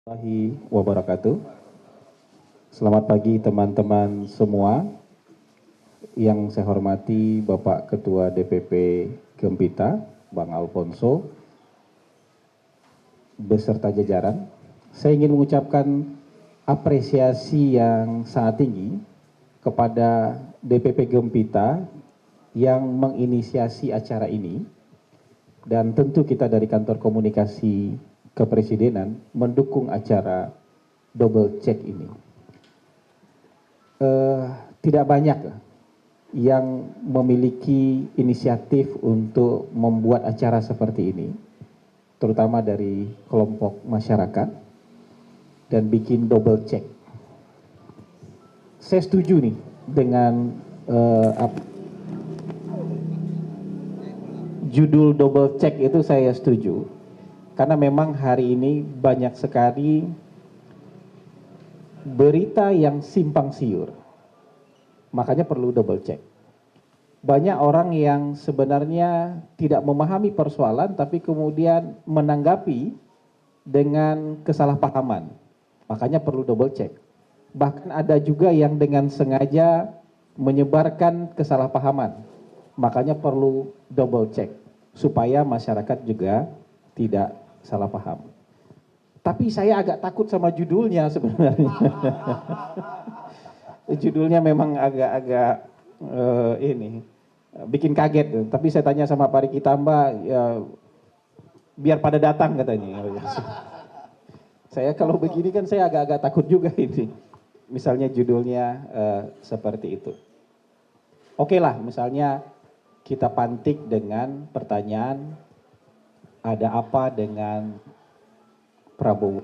Warahmatullahi wabarakatuh. Selamat pagi teman-teman semua. Yang saya hormati Bapak Ketua DPP Gempita, Bang Alfonso, beserta jajaran. Saya ingin mengucapkan apresiasi yang sangat tinggi kepada DPP Gempita yang menginisiasi acara ini. Dan tentu kita dari Kantor Komunikasi Kepresidenan mendukung acara double check ini. Tidak banyak yang memiliki inisiatif untuk membuat acara seperti ini, terutama dari kelompok masyarakat, dan bikin double check. Saya setuju nih dengan judul double check itu, saya setuju. Karena memang hari ini banyak sekali berita yang simpang siur. Makanya perlu double check. Banyak orang yang sebenarnya tidak memahami persoalan tapi kemudian menanggapi dengan kesalahpahaman. Makanya perlu double check. Bahkan ada juga yang dengan sengaja menyebarkan kesalahpahaman. Makanya perlu double check supaya masyarakat juga tidak salah paham. Tapi saya agak takut sama judulnya sebenarnya. Judulnya memang agak-agak bikin kaget. Tapi saya tanya sama Pak Riki Tamba, ya, biar pada datang katanya. Saya kalau begini kan saya agak-agak takut juga ini. Misalnya judulnya seperti itu. Oke lah, misalnya kita pantik dengan pertanyaan, ada apa dengan Prabowo?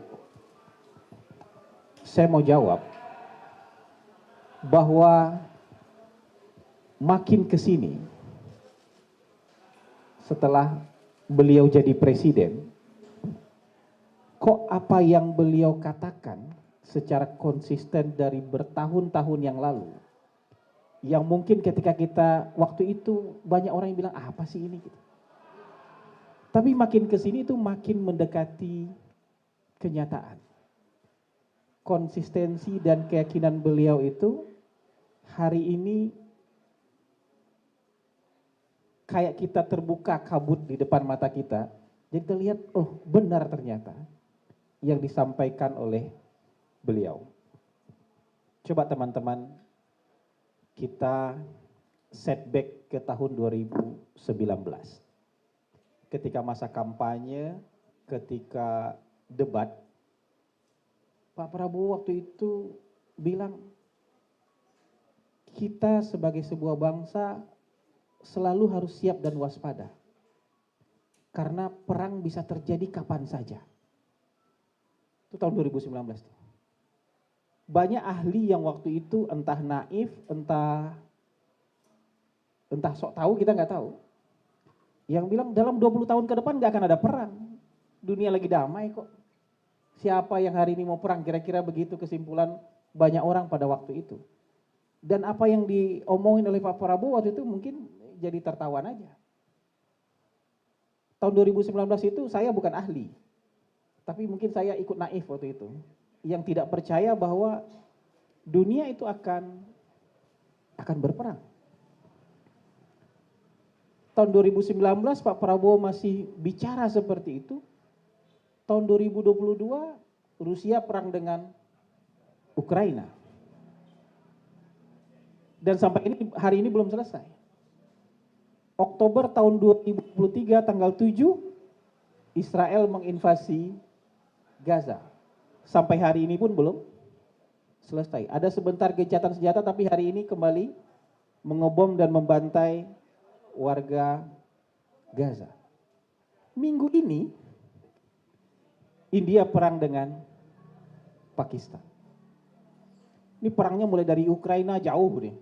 Saya mau jawab bahwa makin ke sini setelah beliau jadi presiden, kok apa yang beliau katakan secara konsisten dari bertahun-tahun yang lalu, yang mungkin ketika kita waktu itu banyak orang yang bilang apa sih ini gitu. Tapi makin ke sini itu makin mendekati kenyataan. Konsistensi dan keyakinan beliau itu hari ini kayak kita terbuka kabut di depan mata kita. Jadi kita lihat, oh benar ternyata yang disampaikan oleh beliau. Coba teman-teman kita setback ke tahun 2019. Ketika masa kampanye, ketika debat, Pak Prabowo waktu itu bilang, kita sebagai sebuah bangsa selalu harus siap dan waspada. Karena perang bisa terjadi kapan saja. Itu tahun 2019. Banyak ahli yang waktu itu entah naif, entah sok tahu, kita nggak tahu. Yang bilang dalam 20 tahun ke depan nggak akan ada perang. Dunia lagi damai kok. Siapa yang hari ini mau perang? Kira-kira begitu kesimpulan banyak orang pada waktu itu. Dan apa yang diomongin oleh Pak Prabowo waktu itu mungkin jadi tertawan aja. Tahun 2019 itu saya bukan ahli. Tapi mungkin saya ikut naif waktu itu. Yang tidak percaya bahwa dunia itu akan berperang. Tahun 2019 Pak Prabowo masih bicara seperti itu. Tahun 2022 Rusia perang dengan Ukraina. Dan sampai hari ini belum selesai. Oktober tahun 2023 tanggal 7 Israel menginvasi Gaza. Sampai hari ini pun belum selesai. Ada sebentar gencatan senjata tapi hari ini kembali mengebom dan membantai warga Gaza. Minggu ini India perang dengan Pakistan. Ini perangnya mulai dari Ukraina jauh nih.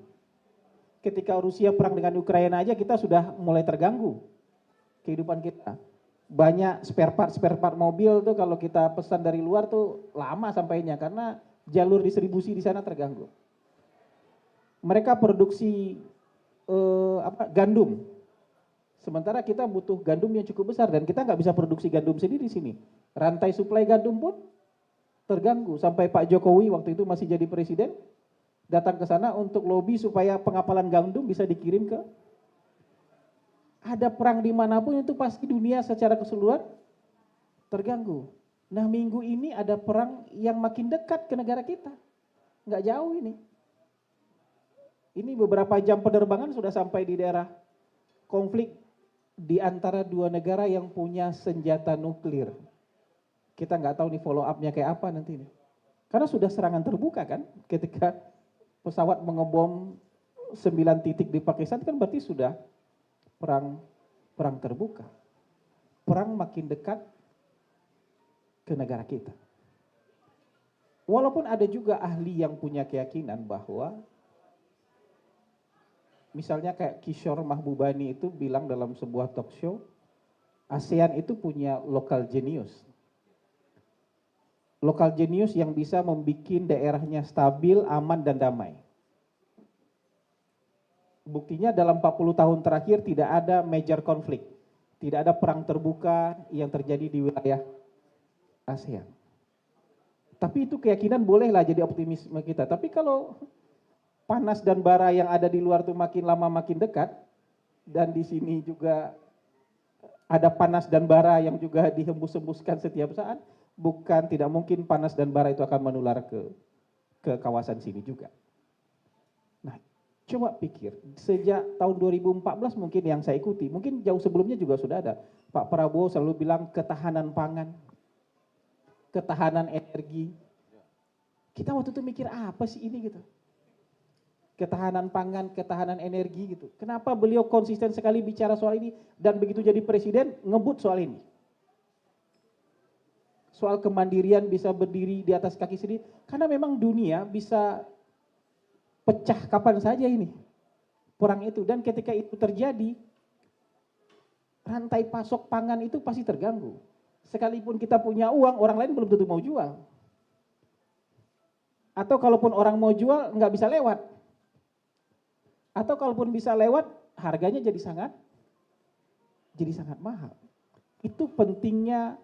Ketika Rusia perang dengan Ukraina aja kita sudah mulai terganggu kehidupan kita. Banyak spare part mobil tuh kalau kita pesan dari luar tuh lama sampainya karena jalur distribusi di sana terganggu. Mereka produksi gandum. Sementara kita butuh gandum yang cukup besar dan kita nggak bisa produksi gandum sendiri di sini. Rantai suplai gandum pun terganggu. Sampai Pak Jokowi waktu itu masih jadi presiden, datang ke sana untuk lobby supaya pengapalan gandum bisa dikirim ke. Ada perang dimanapun itu pasti dunia secara keseluruhan terganggu. Nah minggu ini ada perang yang makin dekat ke negara kita. Nggak jauh ini. Ini beberapa jam penerbangan sudah sampai di daerah konflik di antara dua negara yang punya senjata nuklir. Kita nggak tahu nih follow up-nya kayak apa nanti nih. Karena sudah serangan terbuka kan, ketika pesawat mengebom 9 titik di Pakistan kan berarti sudah perang terbuka. Perang makin dekat ke negara kita. Walaupun ada juga ahli yang punya keyakinan bahwa misalnya kayak Kishore Mahbubani itu bilang dalam sebuah talk show, ASEAN itu punya local genius. Local genius yang bisa membuat daerahnya stabil, aman, dan damai. Buktinya dalam 40 tahun terakhir tidak ada major konflik. Tidak ada perang terbuka yang terjadi di wilayah ASEAN. Tapi itu keyakinan bolehlah jadi optimisme kita. Tapi kalau panas dan bara yang ada di luar tuh makin lama makin dekat, dan di sini juga ada panas dan bara yang juga dihembus-hembuskan setiap saat, tidak mungkin panas dan bara itu akan menular ke kawasan sini juga. Nah, coba pikir, sejak tahun 2014 mungkin yang saya ikuti, mungkin jauh sebelumnya juga sudah ada. Pak Prabowo selalu bilang ketahanan pangan, ketahanan energi. Kita waktu itu mikir apa sih ini gitu. Ketahanan pangan, ketahanan energi gitu. Kenapa beliau konsisten sekali bicara soal ini dan begitu jadi presiden ngebut soal ini. Soal kemandirian bisa berdiri di atas kaki sendiri. Karena memang dunia bisa pecah kapan saja ini. Perang itu. Dan ketika itu terjadi, rantai pasok pangan itu pasti terganggu. Sekalipun kita punya uang, orang lain belum tentu mau jual. Atau kalaupun orang mau jual, nggak bisa lewat. Atau kalaupun bisa lewat, harganya jadi sangat mahal. Itu pentingnya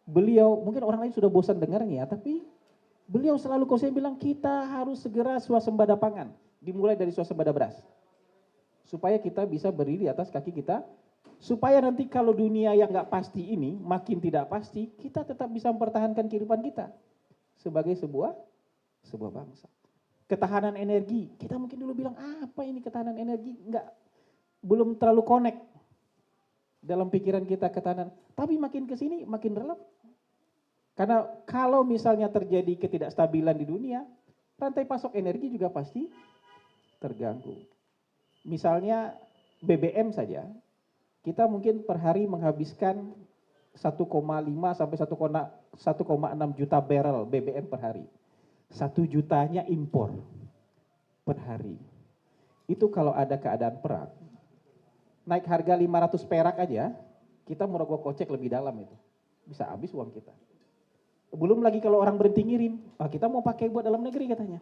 beliau, mungkin orang lain sudah bosan dengarnya, tapi beliau selalu konsisten bilang kita harus segera swasembada pangan, dimulai dari swasembada beras. Supaya kita bisa berdiri di atas kaki kita, supaya nanti kalau dunia yang nggak pasti ini makin tidak pasti, kita tetap bisa mempertahankan kehidupan kita sebagai sebuah bangsa. Ketahanan energi, kita mungkin dulu bilang apa ini ketahanan energi, belum terlalu connect dalam pikiran kita ketahanan, tapi makin kesini makin relevan. Karena kalau misalnya terjadi ketidakstabilan di dunia, rantai pasok energi juga pasti terganggu. Misalnya BBM saja, kita mungkin per hari menghabiskan 1,5 sampai 1,6 juta barrel BBM per hari. 1 jutanya impor per hari. Itu kalau ada keadaan perang, naik harga 500 perak aja, kita merogoh kocek lebih dalam itu. Bisa habis uang kita. Belum lagi kalau orang berhenti ngirim, kita mau pakai buat dalam negeri katanya.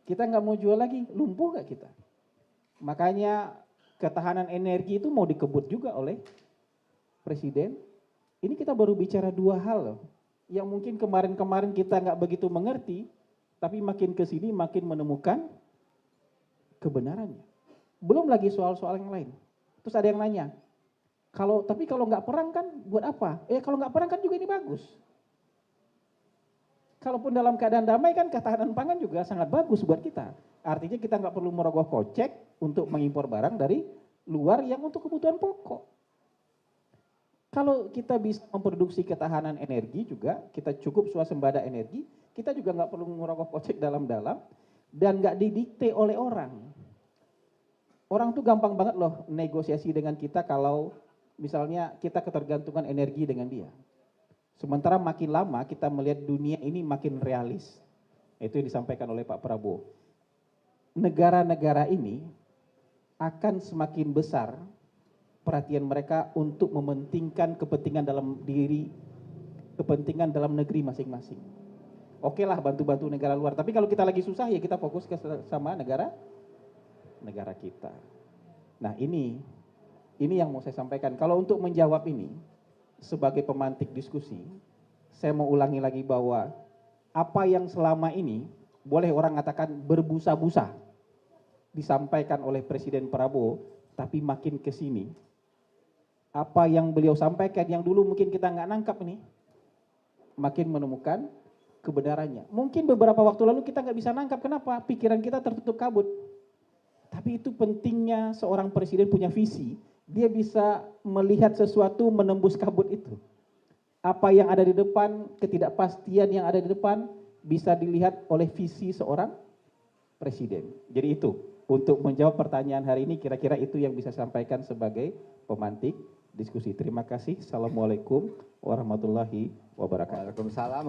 Kita nggak mau jual lagi, lumpuh gak kita? Makanya ketahanan energi itu mau dikebut juga oleh Presiden. Ini kita baru bicara 2 hal loh. Yang mungkin kemarin-kemarin kita nggak begitu mengerti, tapi makin kesini makin menemukan kebenarannya. Belum lagi soal-soal yang lain. Terus ada yang nanya, tapi kalau nggak perang kan buat apa? Kalau nggak perang kan juga ini bagus. Kalaupun dalam keadaan damai kan ketahanan pangan juga sangat bagus buat kita. Artinya kita nggak perlu merogoh kocek untuk mengimpor barang dari luar yang untuk kebutuhan pokok. Kalau kita bisa memproduksi ketahanan energi juga, kita cukup swasembada energi, kita juga nggak perlu merogoh kocek dalam-dalam dan nggak didikte oleh orang. Orang tuh gampang banget loh negosiasi dengan kita kalau misalnya kita ketergantungan energi dengan dia. Sementara makin lama kita melihat dunia ini makin realis. Itu yang disampaikan oleh Pak Prabowo. Negara-negara ini akan semakin besar perhatian mereka untuk mementingkan kepentingan dalam negeri masing-masing. Oke lah bantu-bantu negara luar, tapi kalau kita lagi susah ya kita fokus ke sama negara kita. Nah ini yang mau saya sampaikan. Kalau untuk menjawab ini sebagai pemantik diskusi, saya mau ulangi lagi bahwa apa yang selama ini boleh orang katakan berbusa-busa disampaikan oleh Presiden Prabowo, tapi makin ke sini apa yang beliau sampaikan yang dulu mungkin kita nggak nangkap ini, makin menemukan kebenarannya. Mungkin beberapa waktu lalu kita nggak bisa nangkap, kenapa? Pikiran kita tertutup kabut. Tapi itu pentingnya seorang presiden punya visi, dia bisa melihat sesuatu menembus kabut itu. Apa yang ada di depan, ketidakpastian yang ada di depan, bisa dilihat oleh visi seorang presiden. Jadi itu, untuk menjawab pertanyaan hari ini, kira-kira itu yang bisa sampaikan sebagai pemantik diskusi. Terima kasih. Assalamualaikum warahmatullahi wabarakatuh. Waalaikumsalam.